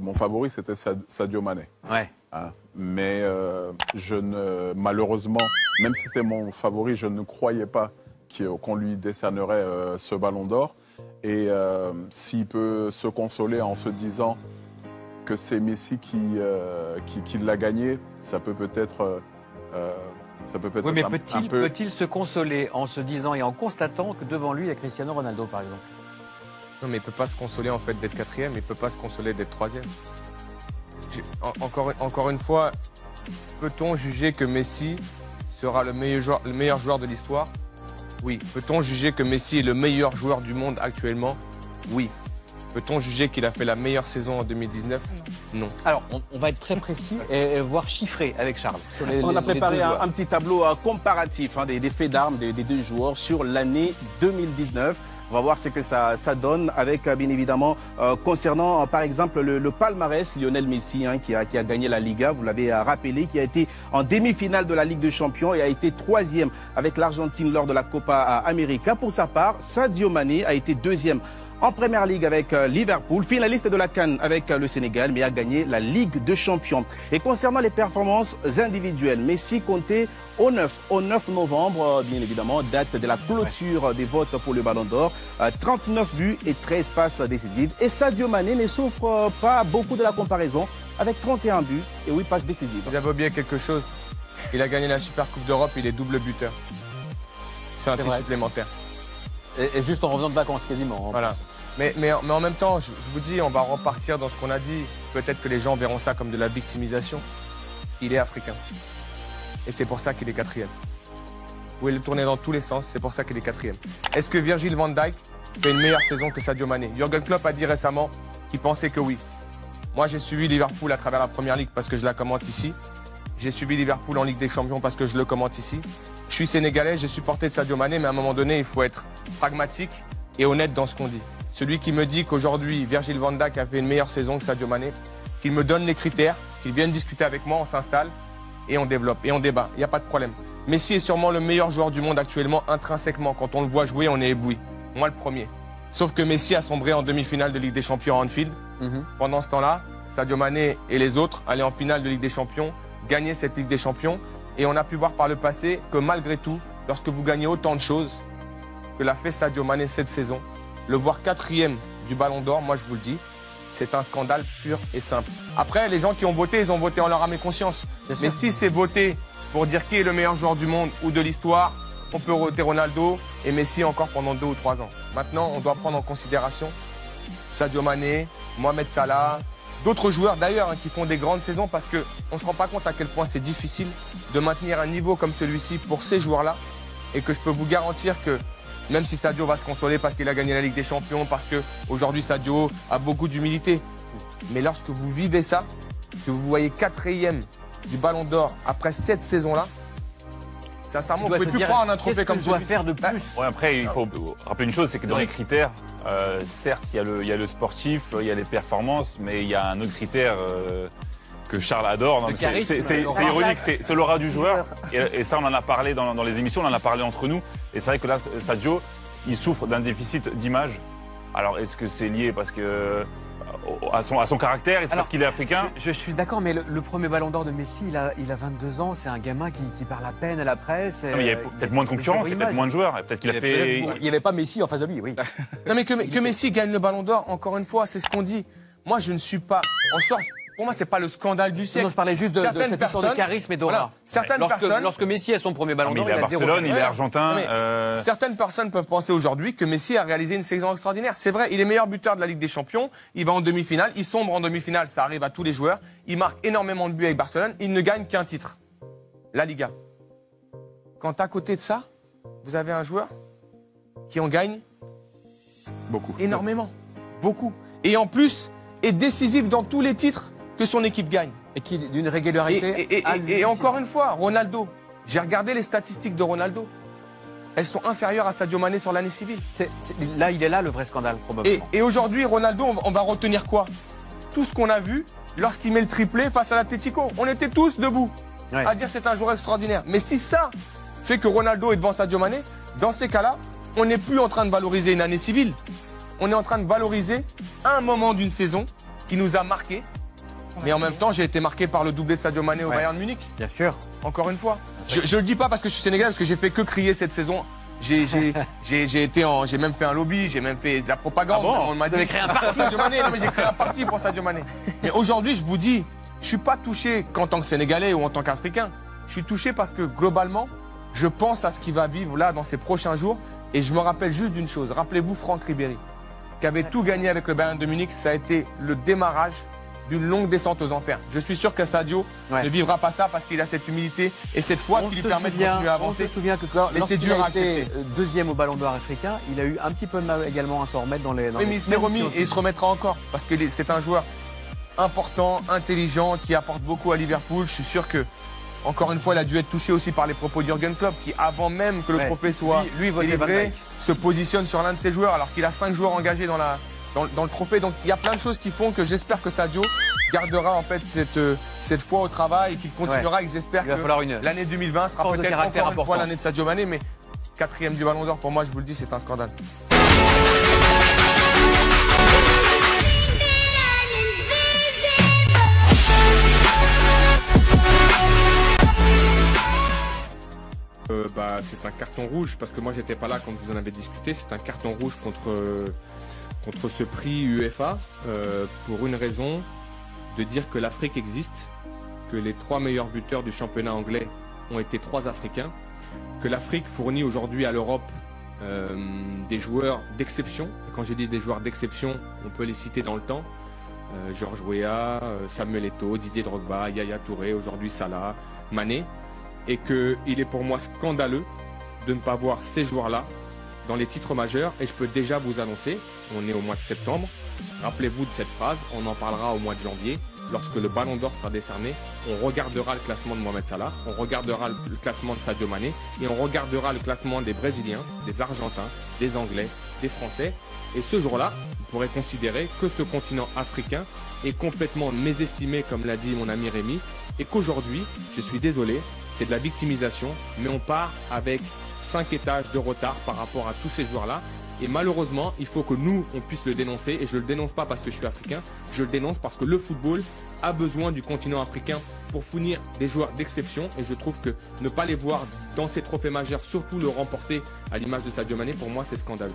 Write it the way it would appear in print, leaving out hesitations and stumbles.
mon favori, c'était Sadio Mané. Ouais. Hein. Mais malheureusement, même si c'était mon favori, je ne croyais pas qu'on lui décernerait ce ballon d'or. Et s'il peut se consoler en se disant que c'est Messi qui l'a gagné, ça peut peut-être... oui, mais peut-il se consoler en se disant et en constatant que devant lui, il y a Cristiano Ronaldo, par exemple? Non, mais il ne peut pas se consoler en fait d'être quatrième, il ne peut pas se consoler d'être troisième. Encore une fois, peut-on juger que Messi sera le meilleur joueur de l'histoire? Oui. Peut-on juger que Messi est le meilleur joueur du monde actuellement? Oui. Peut-on juger qu'il a fait la meilleure saison en 2019? Non. Alors, on va être très précis et voire chiffré avec Charles. On a préparé un petit tableau comparatif des faits d'armes des deux joueurs sur l'année 2019. On va voir ce que ça donne avec, bien évidemment, concernant, par exemple, le palmarès, Lionel Messi, qui a gagné la Liga, vous l'avez rappelé, qui a été en demi-finale de la Ligue des Champions et a été troisième avec l'Argentine lors de la Copa América. Pour sa part, Sadio Mané a été deuxième en Premier League avec Liverpool, finaliste de la CAN avec le Sénégal, mais a gagné la Ligue des Champions. Et concernant les performances individuelles, Messi comptait au 9 novembre, bien évidemment, date de la clôture des votes pour le Ballon d'Or, 39 buts et 13 passes décisives. Et Sadio Mané ne souffre pas beaucoup de la comparaison avec 31 buts et 8 passes décisives. Vous avez oublié quelque chose, il a gagné la Super Coupe d'Europe, il est double buteur. C'est un titre supplémentaire. Et juste en revenant de vacances, quasiment. Voilà. Mais en même temps, je vous dis, on va repartir dans ce qu'on a dit. Peut-être que les gens verront ça comme de la victimisation. Il est africain. Et c'est pour ça qu'il est quatrième. Vous pouvez le tourner dans tous les sens, c'est pour ça qu'il est quatrième. Est-ce que Virgil van Dijk fait une meilleure saison que Sadio Mané? Jürgen Klopp a dit récemment qu'il pensait que oui. Moi, j'ai suivi Liverpool à travers la Première Ligue parce que je la commente ici. J'ai suivi Liverpool en Ligue des Champions parce que je le commente ici. Je suis sénégalais, j'ai supporté Sadio Mané, mais à un moment donné, il faut être pragmatique et honnête dans ce qu'on dit. Celui qui me dit qu'aujourd'hui, Virgil van Dijk a fait une meilleure saison que Sadio Mané, qu'il me donne les critères, qu'il vienne discuter avec moi, on s'installe et on développe et on débat. Il n'y a pas de problème. Messi est sûrement le meilleur joueur du monde actuellement, intrinsèquement. Quand on le voit jouer, on est ébloui. Moi, le premier. Sauf que Messi a sombré en demi-finale de Ligue des Champions à Anfield. Pendant ce temps-là, Sadio Mané et les autres allaient en finale de Ligue des Champions, gagner cette Ligue des Champions. Et on a pu voir par le passé que malgré tout, lorsque vous gagnez autant de choses que l'a fait Sadio Mané cette saison, le voir quatrième du Ballon d'Or, moi je vous le dis, c'est un scandale pur et simple. Après, les gens qui ont voté, ils ont voté en leur âme et conscience. Mais si c'est voté pour dire qui est le meilleur joueur du monde ou de l'histoire, on peut voter Ronaldo et Messi encore pendant 2 ou 3 ans. Maintenant, on doit prendre en considération Sadio Mané, Mohamed Salah, d'autres joueurs d'ailleurs qui font des grandes saisons parce qu'on ne se rend pas compte à quel point c'est difficile de maintenir un niveau comme celui-ci pour ces joueurs-là et que je peux vous garantir que même si Sadio va se consoler parce qu'il a gagné la Ligue des Champions, parce qu'aujourd'hui Sadio a beaucoup d'humilité, mais lorsque vous vivez ça, que vous voyez quatrième du Ballon d'Or après cette saison-là, sincèrement, on ne peut plus croire en un trophée comme celui-ci. Faire de plus. Ouais, après, il faut rappeler une chose, c'est que dans les critères, certes, il y a le sportif, il y a les performances, mais il y a un autre critère que Charles adore. C'est ironique, c'est l'aura du joueur. Et ça, on en a parlé dans les émissions, on en a parlé entre nous. Et c'est vrai que là, Sadio, il souffre d'un déficit d'image. Alors, est-ce que c'est lié parce que à son caractère, est-ce parce qu'il est africain? Je suis d'accord, mais le premier Ballon d'Or de Messi, il a 22 ans, c'est un gamin qui parle à peine à la presse. Non, mais il y a peut-être moins de concurrence, il y a peut-être moins de joueurs. Peut-être qu'il a fait. Il n'y avait pas Messi en face de lui, oui. Non, mais que Messi gagne le Ballon d'Or, encore une fois, c'est ce qu'on dit. Moi, je ne suis pas en sorte. Pour moi, c'est pas le scandale du siècle. Non, je parlais juste de cette histoire de charisme et d'aura. Voilà, certaines personnes. Lorsque Messi a son premier Ballon d'Or, il est à Barcelone, il est argentin. Certaines personnes peuvent penser aujourd'hui que Messi a réalisé une saison extraordinaire. C'est vrai, il est meilleur buteur de la Ligue des Champions. Il va en demi-finale, il sombre en demi-finale, ça arrive à tous les joueurs. Il marque énormément de buts avec Barcelone. Il ne gagne qu'un titre, la Liga. Quand à côté de ça, vous avez un joueur qui en gagne beaucoup, énormément, beaucoup, et en plus est décisif dans tous les titres que son équipe gagne. Et qui d'une régularité. Et encore une fois, Ronaldo. J'ai regardé les statistiques de Ronaldo. Elles sont inférieures à Sadio Mané sur l'année civile. Là, il est là le vrai scandale, probablement. Et aujourd'hui, Ronaldo, on va retenir quoi? Tout ce qu'on a vu lorsqu'il met le triplé face à l'Atlético. On était tous debout à dire c'est un joueur extraordinaire. Mais si ça fait que Ronaldo est devant Sadio Mané, dans ces cas-là, on n'est plus en train de valoriser une année civile. On est en train de valoriser un moment d'une saison qui nous a marqués. Mais en même temps, j'ai été marqué par le doublé de Sadio Mané au Bayern Munich. Bien sûr. Encore une fois. Je le dis pas parce que je suis sénégalais, parce que j'ai fait que crier cette saison. J'ai même fait un lobby, j'ai même fait de la propagande. Ah bon, on m'a dit créer un parti pour Sadio Mané. Non, mais j'ai créé un parti pour Sadio Mané. Mais aujourd'hui, je vous dis, je suis pas touché qu'en tant que Sénégalais ou en tant qu'Africain. Je suis touché parce que globalement, je pense à ce qu'il va vivre là dans ces prochains jours. Et je me rappelle juste d'une chose. Rappelez-vous Franck Ribéry, qui avait tout gagné avec le Bayern de Munich. Ça a été le démarrage d'une longue descente aux enfers. Je suis sûr que Sadio ne vivra pas ça parce qu'il a cette humilité et cette foi qui lui permet de continuer à avancer. On se souvient que lorsqu'il a été deuxième au Ballon d'Or africain, il a eu un petit peu de mal également à s'en remettre dans les... Oui, mais il s'est remis et il se remettra encore parce que c'est un joueur important, intelligent, qui apporte beaucoup à Liverpool. Je suis sûr que, encore une fois, il a dû être touché aussi par les propos de Jürgen Klopp qui, avant même que le trophée soit délivré, se positionne sur l'un de ses joueurs alors qu'il a 5 joueurs engagés dans le trophée. Donc il y a plein de choses qui font que j'espère que Sadio gardera en fait cette foi au travail et qu'il continuera et que j'espère que l'année 2020 sera peut-être encore une fois l'année de Sadio Mané, mais 4e du Ballon d'Or pour moi, je vous le dis, c'est un scandale. C'est un carton rouge parce que moi j'étais pas là quand vous en avez discuté. C'est un carton rouge contre ce prix UEFA pour une raison, de dire que l'Afrique existe, que les 3 meilleurs buteurs du championnat anglais ont été 3 Africains, que l'Afrique fournit aujourd'hui à l'Europe des joueurs d'exception. Et quand j'ai dit des joueurs d'exception, on peut les citer dans le temps. Georges Weah, Samuel Eto'o, Didier Drogba, Yaya Touré, aujourd'hui Salah, Mané. Et qu'il est pour moi scandaleux de ne pas voir ces joueurs-là dans les titres majeurs. Et je peux déjà vous annoncer, on est au mois de septembre, rappelez-vous de cette phrase, on en parlera au mois de janvier, lorsque le Ballon d'Or sera décerné, on regardera le classement de Mohamed Salah, on regardera le classement de Sadio Mané, et on regardera le classement des Brésiliens, des Argentins, des Anglais, des Français. Et ce jour-là, vous pourrez considérer que ce continent africain est complètement mésestimé, comme l'a dit mon ami Rémi, et qu'aujourd'hui, je suis désolé, c'est de la victimisation, mais on part avec 5 étages de retard par rapport à tous ces joueurs-là. Et malheureusement, il faut que nous, on puisse le dénoncer. Et je ne le dénonce pas parce que je suis africain, je le dénonce parce que le football a besoin du continent africain pour fournir des joueurs d'exception. Et je trouve que ne pas les voir dans ces trophées majeurs, surtout le remporter à l'image de Sadio Mané, pour moi, c'est scandaleux.